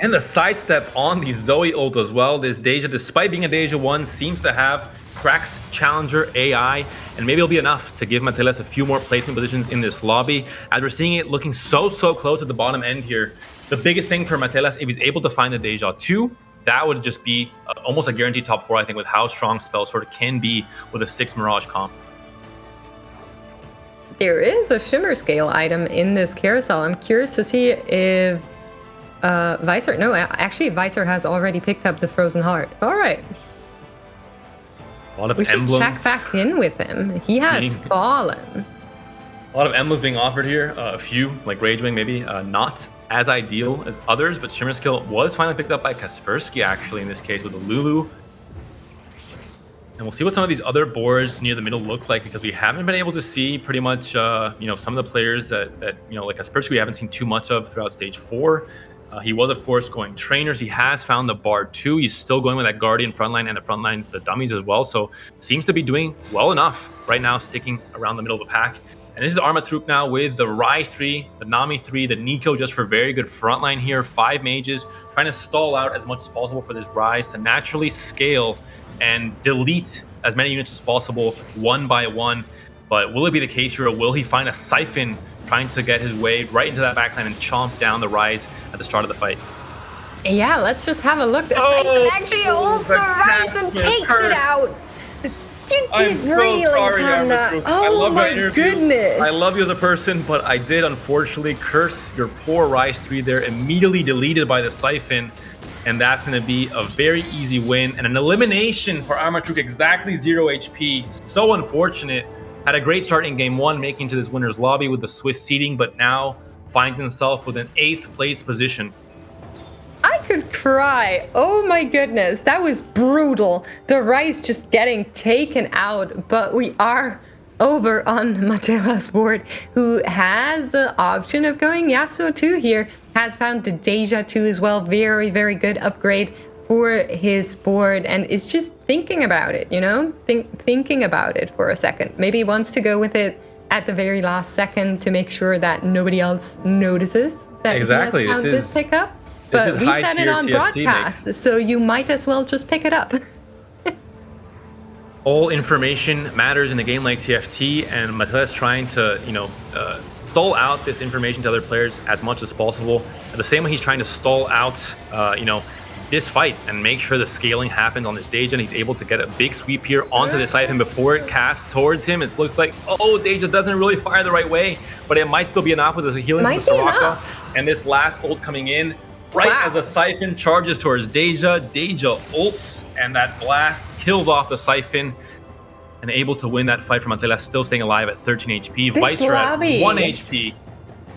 And the sidestep on the Zoe ult as well. This Deja, despite being a Deja 1, seems to have cracked Challenger AI, and maybe it'll be enough to give Matelas a few more placement positions in this lobby. As we're seeing it looking so close at the bottom end here, the biggest thing for Matelas, if he's able to find the Deja 2, that would just be almost a guaranteed top 4, I think, with how strong Spell Sword can be with a 6 Mirage comp. There is a Shimmer Scale item in this carousel. I'm curious to see if Visor... No, actually, Visor has already picked up the Frozen Heart. All right. A lot of we should emblems. check back in with him. He has fallen. A lot of emblems being offered here. A few, like Ragewing, maybe not as ideal as others, but Shimmer Skill was finally picked up by Kaspersky, actually, in this case, with the Lulu. And we'll see what some of these other boards near the middle look like, because we haven't been able to see pretty much, you know, some of the players that you know, like Kaspersky, we haven't seen too much of throughout stage 4. He was, of course, going trainers. He has found the Bard 2. He's still going with that Guardian frontline and the frontline, the dummies as well. So seems to be doing well enough right now, sticking around the middle of the pack. And this is Armatruc now with the Ryze 3, the Nami 3, the Nico just for very good frontline here. 5 mages, trying to stall out as much as possible for this Ryze to naturally scale and delete as many units as possible, one by one. But will it be the case here, or will he find a Siphon trying to get his way right into that backline and chomp down the Ryze at the start of the fight? Yeah, let's just have a look. The Siphon actually holds the Ryze and takes it out. You did really, Hannah. Oh my goodness. I love you as a person, but I did unfortunately curse your poor Ryze 3 there, immediately deleted by the Siphon. And that's going to be a very easy win and an elimination for Armatruc, exactly 0 HP. So unfortunate. Had a great start in game 1, making to this winner's lobby with the Swiss seeding, but now finds himself with an 8th place position. I could cry. Oh my goodness, that was brutal. The Ryze just getting taken out, but we are over on Matelas' board, who has the option of going Yasuo 2 here. Has found the Deja 2 as well. Very, very good upgrade for his board, and is just thinking about it, you know? Thinking about it for a second. Maybe wants to go with it at the very last second to make sure that nobody else notices that he has found this pickup. But we said it on broadcast, so you might as well just pick it up. All information matters in a game like TFT, and Matelas trying to, you know, stall out this information to other players as much as possible. The same way he's trying to stall out, you know, this fight and make sure the scaling happens on this Deja, and he's able to get a big sweep here onto the Siphon before it casts towards him. It looks like, oh, Deja doesn't really fire the right way, but it might still be enough with the healing from the Soraka. And this last ult coming in right as the Siphon charges towards Deja. Deja ults, and that blast kills off the Siphon, and able to win that fight from Matelas, still staying alive at 13 HP. Visor at 1 HP.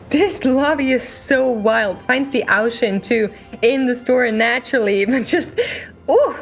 This lobby is so wild. Finds the Ocean too in the store naturally, but just, ooh,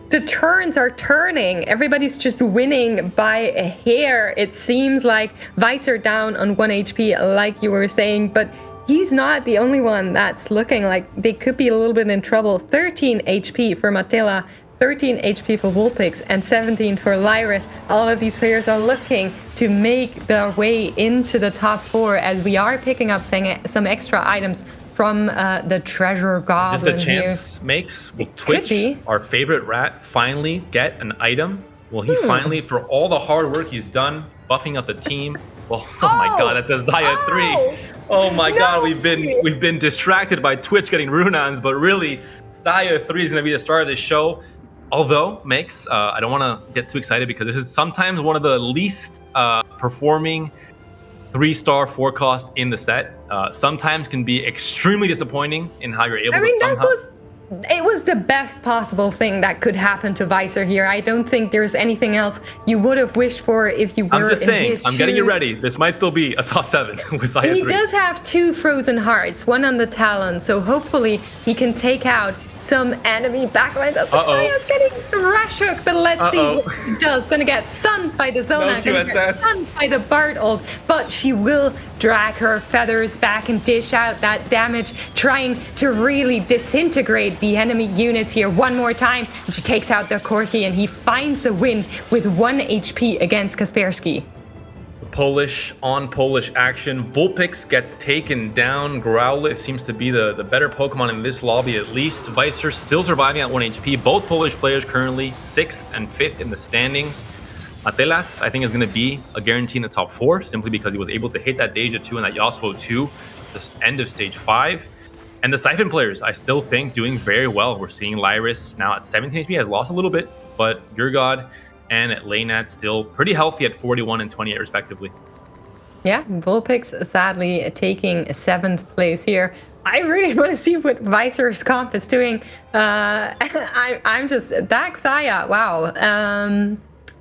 the turns are turning. Everybody's just winning by a hair. It seems like Visor down on 1 HP, like you were saying, but he's not the only one that's looking like they could be a little bit in trouble. 13 HP for Matelas, 13 HP for Vulpix, and 17 for Lyyyress. All of these players are looking to make their way into the top 4, as we are picking up some extra items from the Treasure Goblin. Just a chance makes. Will Twitch, our favorite rat, finally get an item? Will he finally, for all the hard work he's done, buffing up the team? Well, oh my god, that's a Xayah 3. Oh my No God, way. we've been distracted by Twitch getting Runans, but really, Xayah 3 is going to be the star of this show. Although, Makes, I don't want to get too excited because this is sometimes one of the least performing 3-star forecast in the set. Sometimes can be extremely disappointing in how you're able I to mean, somehow. it was the best possible thing that could happen to Visor here. I don't think there's anything else you would have wished for if you were I'm just in saying, his I'm getting you shoes. ready. This might still be a top 7 with Xayah 3. He does have 2 frozen hearts, one on the talon, so hopefully he can take out some enemy backlines. Xayah's getting thrash hooked, but let's see what he does. Gonna get stunned by the Zona, gonna get stunned by the Bard ult, but she will drag her feathers back and dish out that damage, trying to really disintegrate the enemy units here one more time. And she takes out the Corki, and he finds a win with 1 HP against Kaspersky. Polish action. Vulpix gets taken down. Growlithe seems to be the better Pokemon in this lobby, at least. Visor still surviving at 1 HP. Both Polish players currently 6th and 5th in the standings. Matelas, I think, is going to be a guarantee in the top 4, simply because he was able to hit that Deja 2 and that Yasuo 2 at the end of stage 5. And the Siphon players, I still think, doing very well. We're seeing Lyyyress now at 17 HP, has lost a little bit, but Urgod and Leinadtft still pretty healthy at 41 and 28 respectively. Yeah, Vulpix sadly taking 7th place here. I really want to see what Visor's comp is doing. I'm just, that Xayah, wow.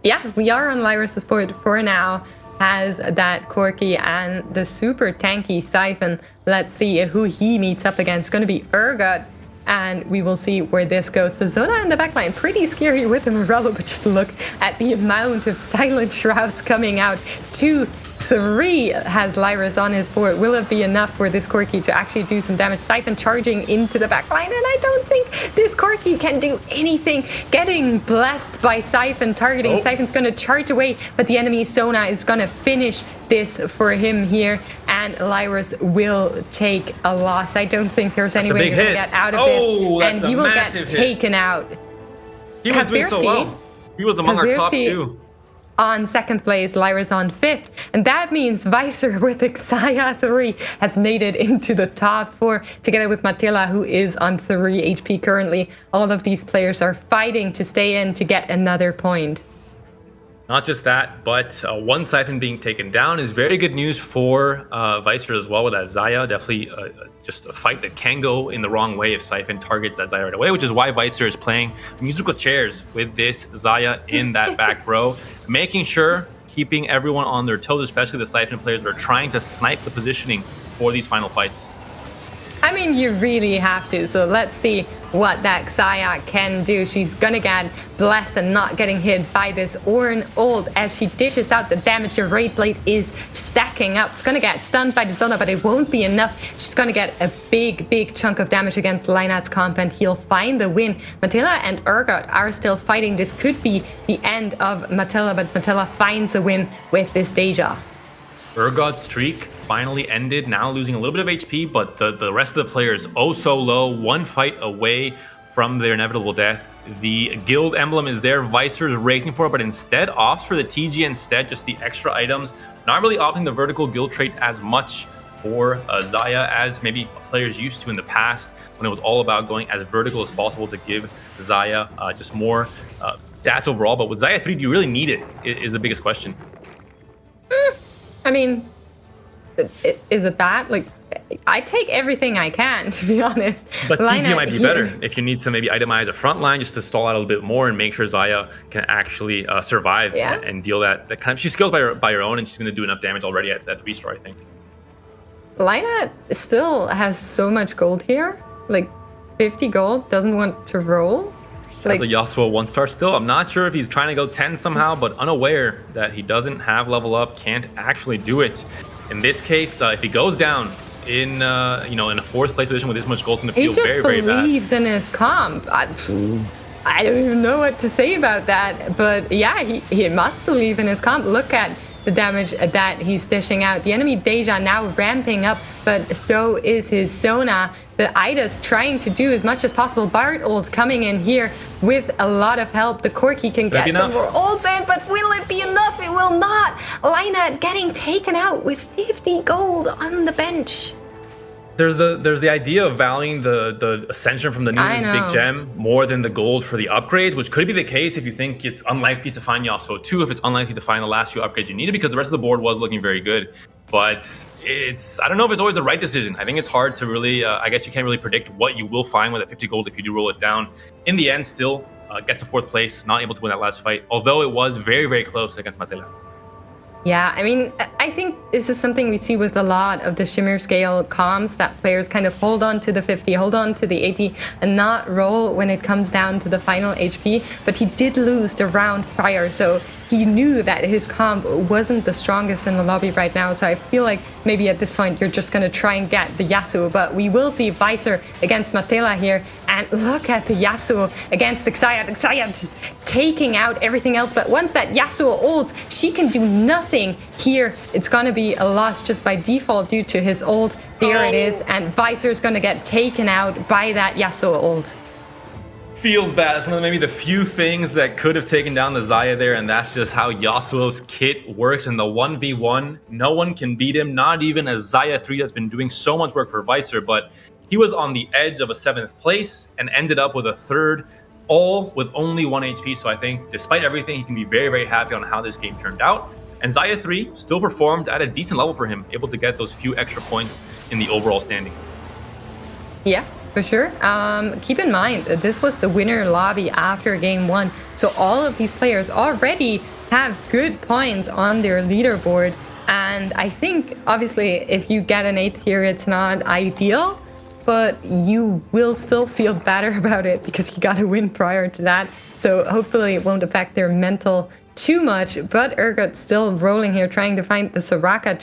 Yeah, we are on Lyyyress' board for now. Has that Corki and the super tanky Siphon. Let's see who he meets up against. It's going to be Urgod. And we will see where this goes. The Zona in the backline, pretty scary with the Morello, but just look at the amount of silent shrouds coming out. 2, 3 has Lyyyress on his board. Will it be enough for this Corki to actually do some damage? Siphon charging into the backline, and I don't think this Corki can do anything. Getting blessed by Siphon targeting. Siphon's going to charge away, but the enemy Zona is going to finish this for him here, and Lyyyress will take a loss. I don't think there's any way he's going to get out of this, and he will get taken out. He was doing so well. He was among our top 2. On 2nd place, Lyyyress on 5th, and that means Visor with Xayah 3 has made it into the top 4 together with Matelas, who is on 3 HP currently. All of these players are fighting to stay in to get another point. Not just that, but 1 Siphon being taken down is very good news for Visor as well with that Xayah. Definitely just a fight that can go in the wrong way if Siphon targets that Xayah right away, which is why Visor is playing musical chairs with this Xayah in that back row, making sure, keeping everyone on their toes, especially the Siphon players that are trying to snipe the positioning for these final fights. I mean, you really have to. So let's see what that Xayah can do. She's gonna get blessed and not getting hit by this Orin ult as she dishes out the damage. The Raid Blade is stacking up. She's gonna get stunned by the Zona, but it won't be enough. She's gonna get a big chunk of damage against Leinadtft's comp, and he'll find the win. Matelas and Urgod are still fighting. This could be the end of Matelas, but Matelas finds a win with this Deja. Urgod's streak finally ended, now losing a little bit of HP, but the rest of the players oh so low, 1 fight away from their inevitable death. The guild emblem is there, Visor's racing for it, but instead opts for the TG instead, just the extra items, not really opting the vertical guild trait as much for Xayah as maybe players used to in the past, when it was all about going as vertical as possible to give Xayah just more stats overall. But with Xayah 3, do you really need it, is the biggest question. I mean, is it bad? Like, I take everything I can, to be honest. But TG might be better if you need to maybe itemize a front line just to stall out a little bit more and make sure Xayah can actually survive and deal that kind of. She's skilled by her own, and she's going to do enough damage already at that 3-star, I think. Leinadtft still has so much gold here. Like, 50 gold, doesn't want to roll. As a Yasuo 1-star still. I'm not sure if he's trying to go 10 somehow, but unaware that he doesn't have level up, can't actually do it. In this case, if he goes down in in a 4th place position with this much gold in the field, very bad. He just believes in his comp. I don't even know what to say about that, but yeah, he must believe in his comp. Look at the damage that he's dishing out. The enemy Deja now ramping up, but so is his Sona. The Ida's trying to do as much as possible. Bartold coming in here with a lot of help. The Corki can get some more ults in, but will it be enough? It will not. Leinadtft getting taken out with 50 gold on the bench. There's the idea of valuing the ascension from the newest big gem more than the gold for the upgrades, which could be the case if you think it's unlikely to find Yasuo 2, if it's unlikely to find the last few upgrades you needed, because the rest of the board was looking very good. But I don't know if it's always the right decision. I think it's hard to really, I guess you can't really predict what you will find with that 50 gold if you do roll it down. In the end, still gets a 4th place, not able to win that last fight, although it was very, very close against Matelas. Yeah, I mean, I think this is something we see with a lot of the Shimmer scale comms, that players kind of hold on to the 50, hold on to the 80, and not roll when it comes down to the final HP. But he did lose the round prior, so he knew that his comp wasn't the strongest in the lobby right now. So I feel like maybe at this point you're just going to try and get the Yasuo. But we will see Visor against Matelas here. And look at the Yasuo against the Xayah. The Xayah just taking out everything else. But once that Yasuo ults, she can do nothing here. It's going to be a loss just by default due to his ult. Here it is. And Visor's going to get taken out by that Yasuo ult. Feels bad. It's one of maybe the few things that could have taken down the Xayah there, and that's just how Yasuo's kit works in the 1v1. No one can beat him, not even a Xayah 3 that's been doing so much work for Visor, but he was on the edge of a 7th place and ended up with a 3rd, all with only 1 HP. So I think despite everything, he can be very, very happy on how this game turned out. And Xayah 3 still performed at a decent level for him, able to get those few extra points in the overall standings. Yeah, for sure. Keep in mind, this was the winner lobby after game 1. So all of these players already have good points on their leaderboard. And I think, obviously, if you get an 8th here, it's not ideal, but you will still feel better about it because you got to win prior to that. So hopefully it won't affect their mental too much, but Urgod still rolling here, trying to find the Soraka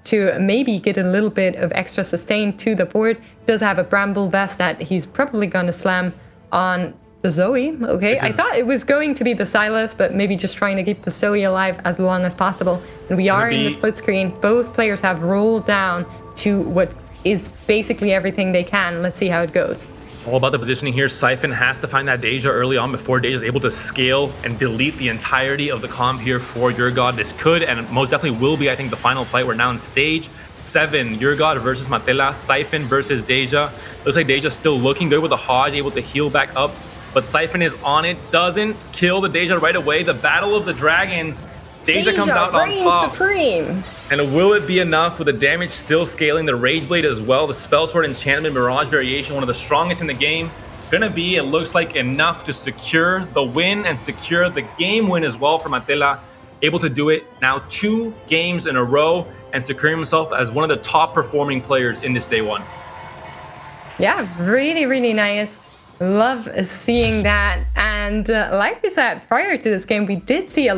to maybe get a little bit of extra sustain to the board. Does have a Bramble Vest that he's probably gonna slam on the Zoe. Okay, I thought it was going to be the Silas, but maybe just trying to keep the Zoe alive as long as possible. And we are in the split screen. Both players have rolled down to what is basically everything they can. Let's see how it goes. All about the positioning here. Syphon has to find that Deja early on before Deja is able to scale and delete the entirety of the comp here for Urgod. This could and most definitely will be, I think, the final fight. We're now in stage 7. Urgod versus Matelas. Syphon versus Deja. Looks like Deja's still looking good with the Hodge, able to heal back up. But Syphon is on it. Doesn't kill the Deja right away. The Battle of the Dragons. Deja comes out on top. Supreme. And will it be enough with the damage still scaling? The Rage Blade as well. The Spell Sword Enchantment Mirage Variation, one of the strongest in the game. Gonna be, it looks like, enough to secure the win and secure the game win as well for Matelas. Able to do it now 2 games in a row and securing himself as one of the top performing players in this day 1. Yeah, really, really nice. Love seeing that. And like we said, prior to this game, we did see a